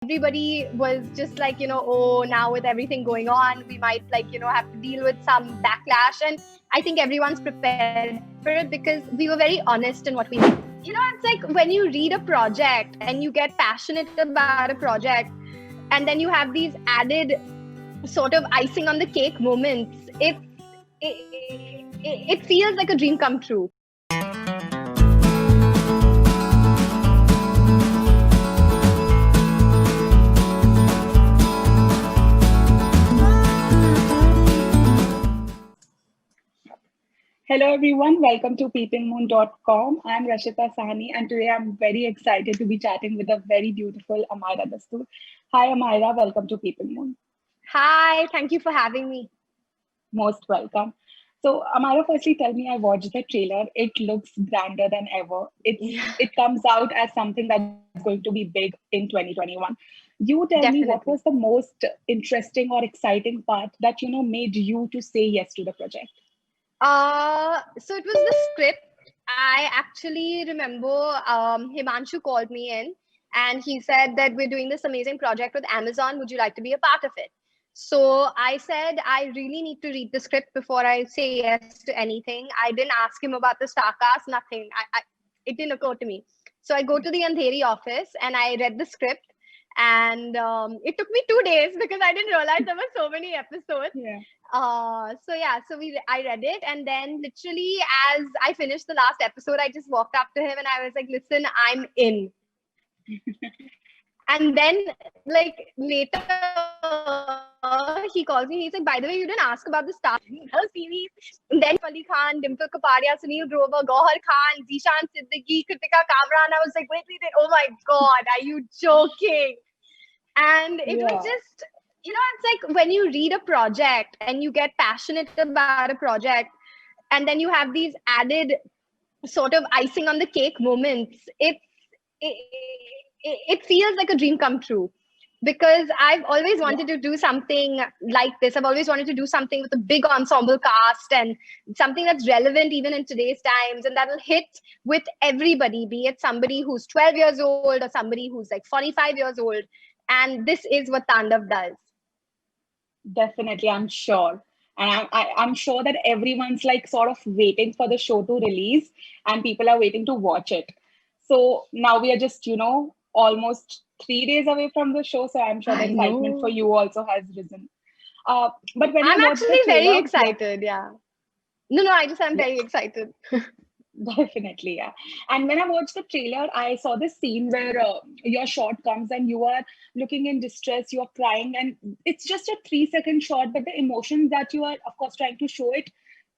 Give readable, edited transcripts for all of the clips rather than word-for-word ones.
everybody was just like, oh, now with everything going on, we might have to deal with some backlash. And I think everyone's prepared for it because we were very honest in what we did. It's like when you read a project and you get passionate about a project, and then you have these added sort of icing on the cake moments. It feels like a dream come true. Hello everyone, welcome to PeepingMoon.com. I'm Rashita Sahani and today I'm very excited to be chatting with a very beautiful Amyra Dastur. Hi Amyra, welcome to Peeping Moon. Hi, thank you for having me. Most welcome. So Amyra, firstly tell me, I watched the trailer. It looks grander than ever. It comes out as something that's going to be big in 2021. You tell me, what was Definitely. the most interesting or exciting part that made you to say yes to the project? So it was the script. I actually remember Himanshu called me in and he said that we're doing this amazing project with Amazon. Would you like to be a part of it? So I said, I really need to read the script before I say yes to anything. I didn't ask him about the star cast, nothing. It didn't occur to me. So I go to the Andheri office and I read the script. And it took me 2 days because I didn't realize there were so many episodes. Yeah. I read it, and then literally as I finished the last episode, I just walked up to him and I was like, listen, I'm in. And then like later he calls me, he's like, by the way, you didn't ask about the star series. And then Ali Khan, Dimple Kapadia, Sunil Grover, Gauhar Khan, Zishan Siddiqui, Kritika Kamran. I was like, wait, oh my god, are you joking? And it was just, it's like when you read a project and you get passionate about a project, and then you have these added sort of icing on the cake moments, it feels like a dream come true. Because I've always wanted to do something like this. I've always wanted to do something with a big ensemble cast and something that's relevant even in today's times and that'll hit with everybody, be it somebody who's 12 years old or somebody who's like 45 years old. And this is what Tandav does. Definitely, I'm sure. And I'm sure that everyone's like sort of waiting for the show to release and people are waiting to watch it. So now we are just, almost 3 days away from the show. So I'm sure the excitement for you also has risen. But when I'm I watched actually the trailer, very excited. Yeah. No, I'm very excited. Definitely, yeah. And when I watched the trailer, I saw this scene where your shot comes and you are looking in distress, you are crying, and it's just a 3 second shot, but the emotion that you are, of course, trying to show it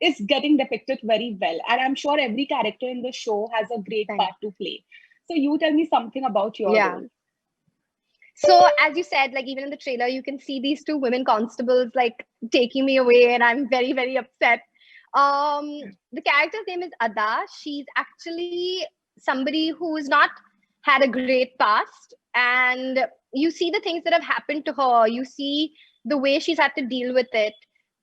is getting depicted very well. And I'm sure every character in the show has a great part to play. So you tell me something about your role. So as you said, like even in the trailer, you can see these two women constables like taking me away, and I'm very, very upset. The character's name is Ada. She's actually somebody who's not had a great past, and you see the things that have happened to her. You see the way she's had to deal with it.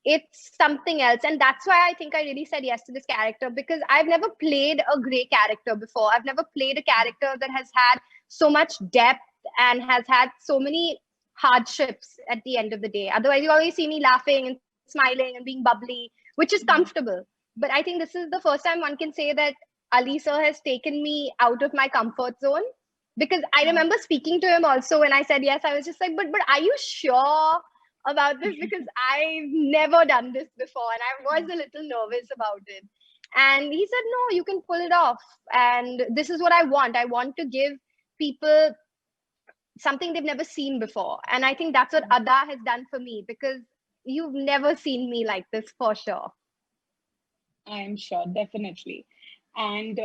It's something else, and that's why I think I really said yes to this character, because I've never played a gray character before. I've never played a character that has had so much depth and has had so many hardships at the end of the day. Otherwise, you always see me laughing and smiling and being bubbly, which is comfortable. But I think this is the first time one can say that Ali sir has taken me out of my comfort zone. Because I remember speaking to him also when I said yes, I was just like, but are you sure about this? Because I've never done this before and I was a little nervous about it. And he said, no, you can pull it off. And this is what I want. I want to give people something they've never seen before. And I think that's what Ada has done for me, because you've never seen me like this for sure. I am sure, definitely. And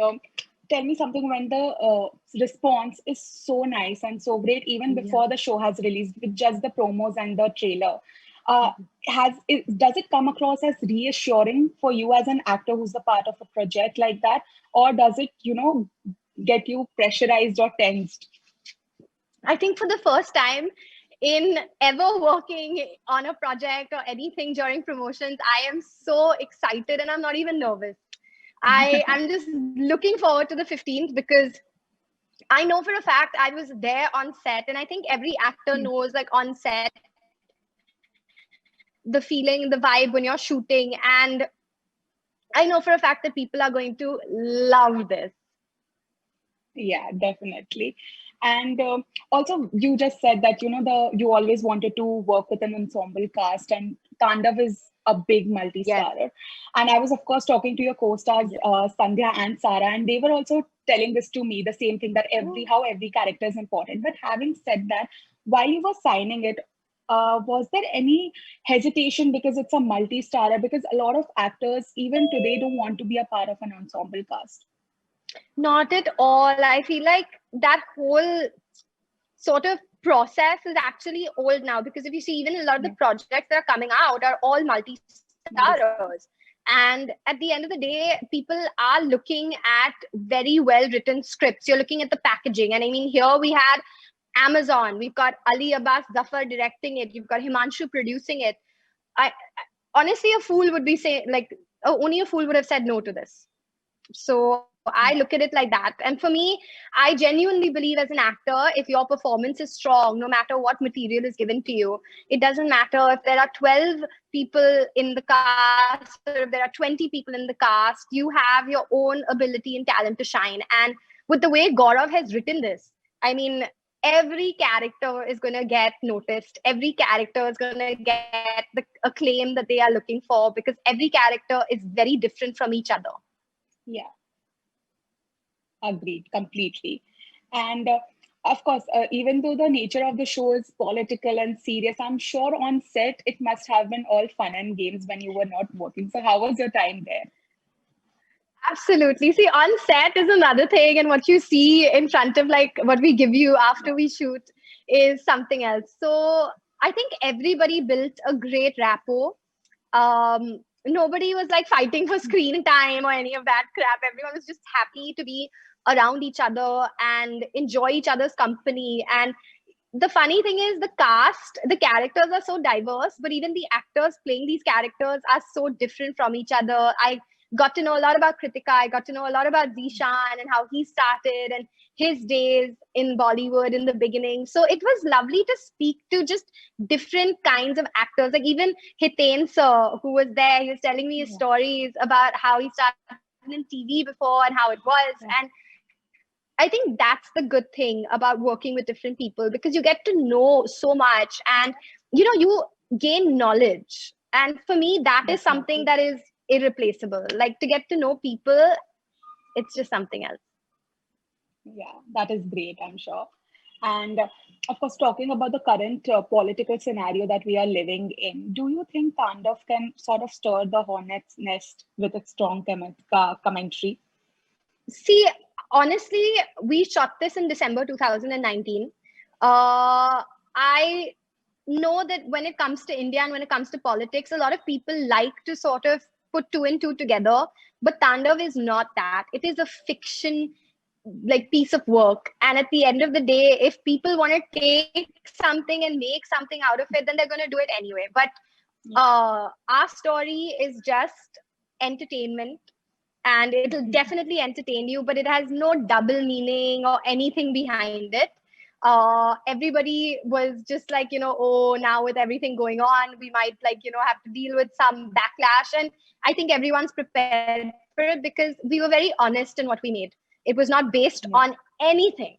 tell me something, when the response is so nice and so great, even before the show has released, with just the promos and the trailer, does it come across as reassuring for you as an actor who's a part of a project like that? Or does it, get you pressurized or tensed? I think for the first time in ever working on a project or anything during promotions, I am so excited and I'm not even nervous. I'm just looking forward to the 15th, because I know for a fact I was there on set, and I think every actor knows, like on set, the feeling, the vibe when you're shooting. And I know for a fact that people are going to love this. Yeah, definitely. And also, you just said that you always wanted to work with an ensemble cast, and Tandav is a big Yes. multi-starrer. And I was, of course, talking to your co-stars, Yes. Sandhya and Sarah, and they were also telling this to me, the same thing, that how every character is important. But having said that, while you were signing it, was there any hesitation because it's a multi-starrer? Because a lot of actors, even today, don't want to be a part of an ensemble cast. Not at all. I feel like that whole sort of process is actually old now, because if you see, even a lot of the Yeah, projects that are coming out are all multi-star. multi-starrers. And at the end of the day, people are looking at very well written scripts. You're looking at the packaging. And I mean, here we had Amazon, we've got Ali Abbas Zafar directing it, you've got Himanshu producing it. I honestly, a fool would be saying, like, only a fool would have said no to this. So I look at Yeah. it like that. And for me, I genuinely believe as an actor, if your performance is strong, no matter what material is given to you, it doesn't matter if there are 12 people in the cast or if there are 20 people in the cast, you have your own ability and talent to shine. And with the way Gaurav has written this, I mean, every character is going to get noticed. Every character is going to get the acclaim that they are looking for, because every character is very different from each other. Yeah. Agreed, completely. And of course, even though the nature of the show is political and serious, I'm sure on set it must have been all fun and games when you were not working. So, how was your time there? Absolutely. See, on set is another thing, and what you see in front of, like, what we give you after we shoot is something else. So I think everybody built a great rapport. Nobody was like fighting for screen time or any of that crap. Everyone was just happy to be around each other and enjoy each other's company. And the funny thing is, the cast, the characters are so diverse, but even the actors playing these characters are so different from each other. I got to know a lot about Kritika. I got to know a lot about Zishan and how he started and his days in Bollywood in the beginning. So it was lovely to speak to just different kinds of actors. Like even Hiten sir, who was there, he was telling me his Yeah. stories about how he started in TV before and how it was. And Yeah. I think that's the good thing about working with different people, because you get to know so much, and you gain knowledge. And for me, that is something Definitely. that is irreplaceable. Like, to get to know people, it's just something else. Yeah, that is great, I'm sure. And of course, talking about the current political scenario that we are living in, do you think Tandav can sort of stir the hornet's nest with its strong commentary? See, honestly, we shot this in December 2019. I know that when it comes to India and when it comes to politics, a lot of people like to sort of put two and two together. But Tandav is not that. It is a fiction, like, piece of work. And at the end of the day, if people want to take something and make something out of it, then they're going to do it anyway. But Yeah. our story is just entertainment, and it'll definitely entertain you, but it has no double meaning or anything behind it. Everybody was just like, oh, now with everything going on, we might, like, have to deal with some backlash. And I think everyone's prepared for it, because we were very honest in what we made. It was not based on Yeah, anything.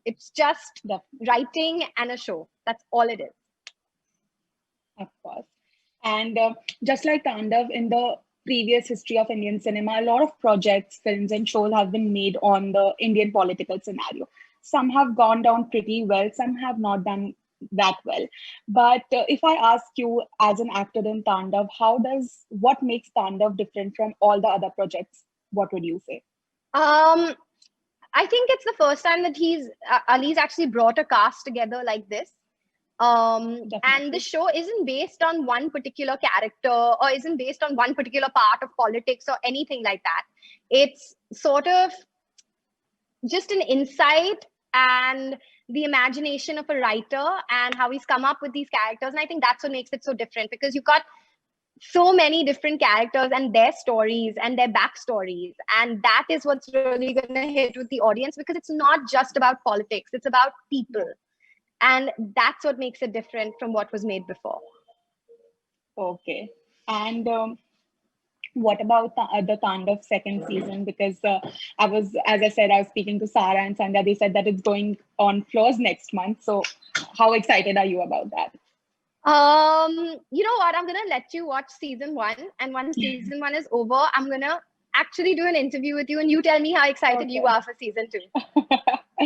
It's just definitely. writing and a show. That's all it is. Of course. And just like Tandav, in the previous history of Indian cinema, a lot of projects, films, and shows have been made on the Indian political scenario. Some have gone down pretty well, some have not done that well. But if I ask you, as an actor in Tandav, what makes Tandav different from all the other projects? What would you say? um I think it's the first time that Ali's actually brought a cast together like this. And the Definitely. show isn't based on one particular character or isn't based on one particular part of politics or anything like that. It's sort of just an insight and the imagination of a writer and how he's come up with these characters. And I think that's what makes it so different, because you've got so many different characters and their stories and their backstories. And that is what's really going to hit with the audience, because it's not just about politics, it's about people. And that's what makes it different from what was made before. Okay. And what about the Tandav second season? Because as I said, I was speaking to Sarah and Sandhya. They said that it's going on floors next month. So, how excited are you about that? You know what? I'm gonna let you watch season 1, and once season 1 is over, I'm gonna actually do an interview with you, and you tell me how excited you are for season 2.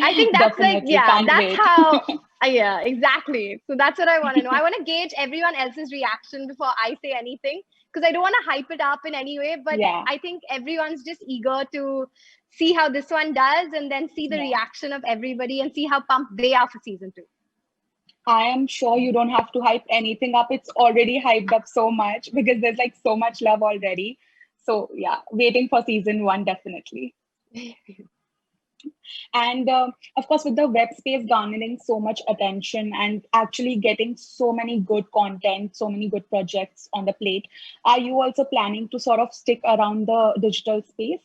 I think that's Definitely. Can't that's wait. how. Yeah, exactly. So that's what I want to know. I want to gauge everyone else's reaction before I say anything, because I don't want to hype it up in any way. But Yeah. I think everyone's just eager to see how this one does, and then see the reaction of everybody and see how pumped they are for season 2. I am sure you don't have to hype anything up. It's already hyped up so much because there's like so much love already. So yeah, waiting for season 1 definitely. And of course, with the web space garnering so much attention and actually getting so many good content, so many good projects on the plate, are you also planning to sort of stick around the digital space?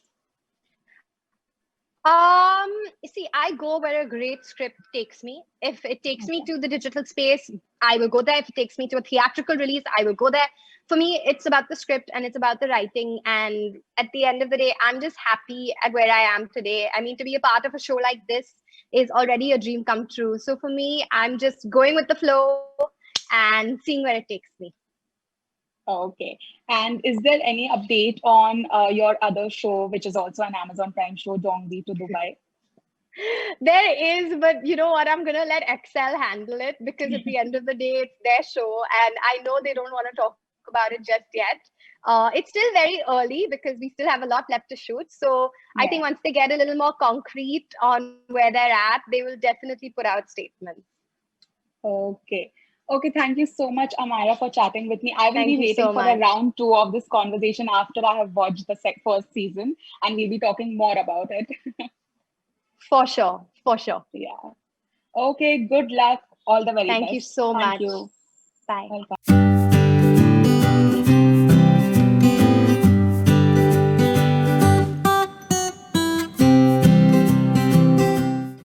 See, I go where a great script takes me. If it takes me to the digital space, I will go there. If it takes me to a theatrical release, I will go there. For me, it's about the script and it's about the writing. And at the end of the day, I'm just happy at where I am today. I mean, to be a part of a show like this is already a dream come true. So for me, I'm just going with the flow and seeing where it takes me. Okay. And is there any update on your other show, which is also an Amazon Prime show, Dongri To Dubai? There is, but you know what? I'm gonna let Excel handle it, because at the end of the day, it's their show, and I know they don't want to talk about it just yet. It's still very early because we still have a lot left to shoot. So I think once they get a little more concrete on where they're at, they will definitely put out statements. Okay. Okay, thank you so much, Amyra, for chatting with me. I will Thank be you so waiting for much. the round 2 of this conversation after I have watched the first season, and we'll be talking more about it. For sure. For sure. Yeah. Okay, good luck. All the very Thank you best. so Thank much. you. Bye. Welcome.